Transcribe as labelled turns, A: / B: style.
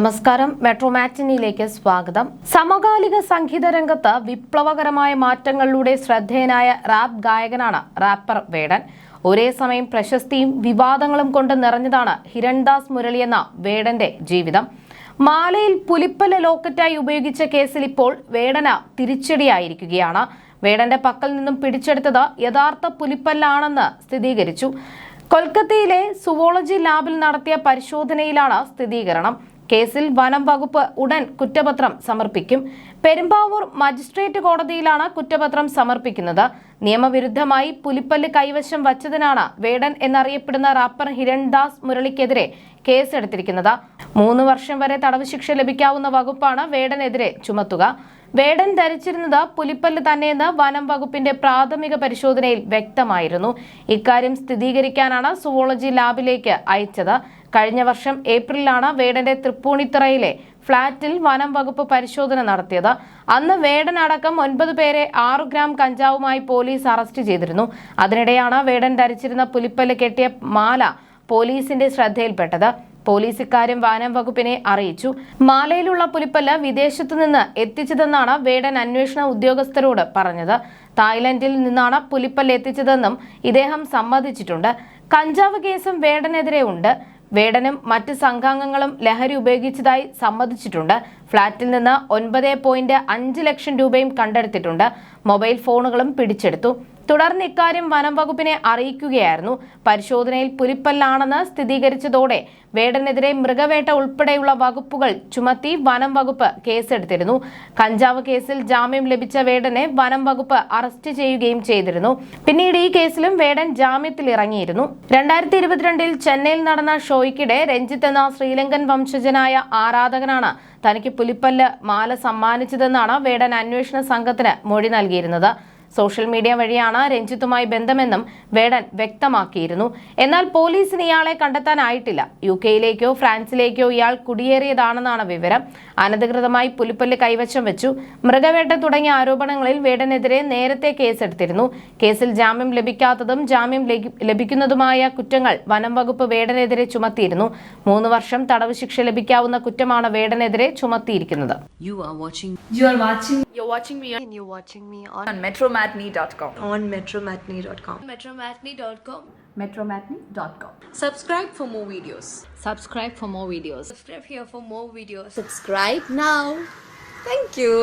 A: നമസ്കാരം. മെട്രോ മാറ്റിനിയിലേക്ക് സ്വാഗതം. സമകാലിക സംഗീത രംഗത്ത് വിപ്ലവകരമായ മാറ്റങ്ങളിലൂടെ ശ്രദ്ധേയനായ റാപ്പ് ഗായകനാണ് റാപ്പർ വേടൻ. ഒരേ സമയം പ്രശസ്തിയും വിവാദങ്ങളും കൊണ്ട് നിറഞ്ഞതാണ് ഹിരൺദാസ് മുരളി എന്ന വേടന്റെ ജീവിതം. മാലയിൽ പുലിപ്പല്ല് ലോക്കറ്റായി ഉപയോഗിച്ച കേസിൽ ഇപ്പോൾ വേടന തിരിച്ചടിയായിരിക്കുകയാണ്. വേടന്റെ പക്കൽ നിന്നും പിടിച്ചെടുത്തത് യഥാർത്ഥ പുലിപ്പല്ലാണെന്ന് സ്ഥിരീകരിച്ചു. കൊൽക്കത്തയിലെ സുവോളജി ലാബിൽ നടത്തിയ പരിശോധനയിലാണ് സ്ഥിരീകരണം. കേസിൽ വനം വകുപ്പ് ഉടൻ കുറ്റപത്രം സമർപ്പിക്കും. പെരുമ്പാവൂർ മജിസ്ട്രേറ്റ് കോടതിയിലാണ് കുറ്റപത്രം സമർപ്പിക്കുന്നത്. നിയമവിരുദ്ധമായി പുലിപ്പല്ല് കൈവശം വച്ചതിനാണ് വേടൻ എന്നറിയപ്പെടുന്ന റാപ്പർ ഹിരൺദാസ് മുരളിക്കെതിരെ കേസെടുത്തിരിക്കുന്നത്. 3 വർഷം വരെ തടവ് ശിക്ഷ ലഭിക്കാവുന്ന വകുപ്പാണ് വേടനെതിരെ ചുമത്തുക. വേടൻ ധരിച്ചിരുന്നത് പുലിപ്പല്ല് തന്നെയെന്ന് വനം വകുപ്പിന്റെ പ്രാഥമിക പരിശോധനയിൽ വ്യക്തമായിരുന്നു. ഇക്കാര്യം സ്ഥിരീകരിക്കാനാണ് സുവോളജി ലാബിലേക്ക് അയച്ചത്. കഴിഞ്ഞ വർഷം ഏപ്രിലാണ് വേടന്റെ തൃപ്പൂണിത്തുറയിലെ ഫ്ളാറ്റിൽ വനം വകുപ്പ് പരിശോധന നടത്തിയത്. അന്ന് വേടൻ അടക്കം 9 പേരെ 6 ഗ്രാം കഞ്ചാവുമായി പോലീസ് അറസ്റ്റ് ചെയ്തിരുന്നു. അതിനിടെയാണ് വേടൻ ധരിച്ചിരുന്ന പുലിപ്പല്ല് കെട്ടിയ മാല പോലീസിന്റെ ശ്രദ്ധയിൽപ്പെട്ടത്. പോലീസ് ഇക്കാര്യം വനം വകുപ്പിനെ അറിയിച്ചു. മാലയിലുള്ള പുലിപ്പല്ല് വിദേശത്തു നിന്ന് എത്തിച്ചതെന്നാണ് വേടൻ അന്വേഷണ ഉദ്യോഗസ്ഥരോട് പറഞ്ഞത്. തായ്ലൻഡിൽ നിന്നാണ് പുലിപ്പല്ല് എത്തിച്ചതെന്നും ഇദ്ദേഹം സമ്മതിച്ചിട്ടുണ്ട്. കഞ്ചാവ് കേസും വേടനെതിരെ ഉണ്ട്. വേടനും മറ്റ് സംഘാംഗങ്ങളും ലഹരി ഉപയോഗിച്ചതായി സമ്മതിച്ചിട്ടുണ്ട്. ഫ്ളാറ്റിൽ നിന്ന് 9.5 ലക്ഷം രൂപയും കണ്ടെടുത്തിട്ടുണ്ട്. മൊബൈൽ ഫോണുകളും പിടിച്ചെടുത്തു. തുടർന്ന് ഇക്കാര്യം വനം വകുപ്പിനെ അറിയിക്കുകയായിരുന്നു. പരിശോധനയിൽ പുലിപ്പല്ലാണെന്ന് സ്ഥിരീകരിച്ചതോടെ വേടനെതിരെ മൃഗവേട്ട ഉൾപ്പെടെയുള്ള വകുപ്പുകൾ ചുമത്തി വനം വകുപ്പ് കേസെടുത്തിരുന്നു. കഞ്ചാവ് കേസിൽ ജാമ്യം ലഭിച്ച വേടനെ വനം വകുപ്പ് അറസ്റ്റ് ചെയ്യുകയും ചെയ്തിരുന്നു. പിന്നീട് ഈ കേസിലും വേടൻ ജാമ്യത്തിൽ ഇറങ്ങിയിരുന്നു. 2022 ചെന്നൈയിൽ നടന്ന ഷോയ്ക്കിടെ രഞ്ജിത്ത് എന്ന ശ്രീലങ്കൻ വംശജനായ ആരാധകനാണ് തനിക്ക് പുലിപ്പല്ല് മാല സമ്മാനിച്ചതെന്നാണ് വേടൻ അന്വേഷണ സംഘത്തിന് മൊഴി നൽകിയിരുന്നത്. സോഷ്യൽ മീഡിയ വഴിയാണ് രഞ്ജിത്തുമായി ബന്ധമെന്നും വേടൻ വ്യക്തമാക്കിയിരുന്നു. എന്നാൽ പോലീസിന് ഇയാളെ കണ്ടെത്താനായിട്ടില്ല. UK-യിലേക്കോ ഫ്രാൻസിലേക്കോ ഇയാൾ കുടിയേറിയതാണെന്നാണ് വിവരം. അനധികൃതമായി പുലിപ്പല്ല് കൈവശം വെച്ചു, മൃഗവേട്ട തുടങ്ങിയ ആരോപണങ്ങളിൽ വേടനെതിരെ നേരത്തെ കേസെടുത്തിരുന്നു. കേസിൽ ജാമ്യം ലഭിക്കാത്തതും ജാമ്യം ലഭിക്കുന്നതുമായ കുറ്റങ്ങൾ വനം വകുപ്പ് വേടനെതിരെ ചുമത്തിയിരുന്നു. 3 വർഷം തടവ് ശിക്ഷ ലഭിക്കാവുന്ന കുറ്റമാണ് വേടനെതിരെ ചുമത്തിയിരിക്കുന്നത്.
B: You're watching me on
C: metromatney.com.
B: On metromatney.com.
C: Metromatney.com.
A: metromatney.com.
B: Subscribe for more videos.
C: Subscribe for more videos.
B: Subscribe here for more videos.
C: Subscribe now. Thank you.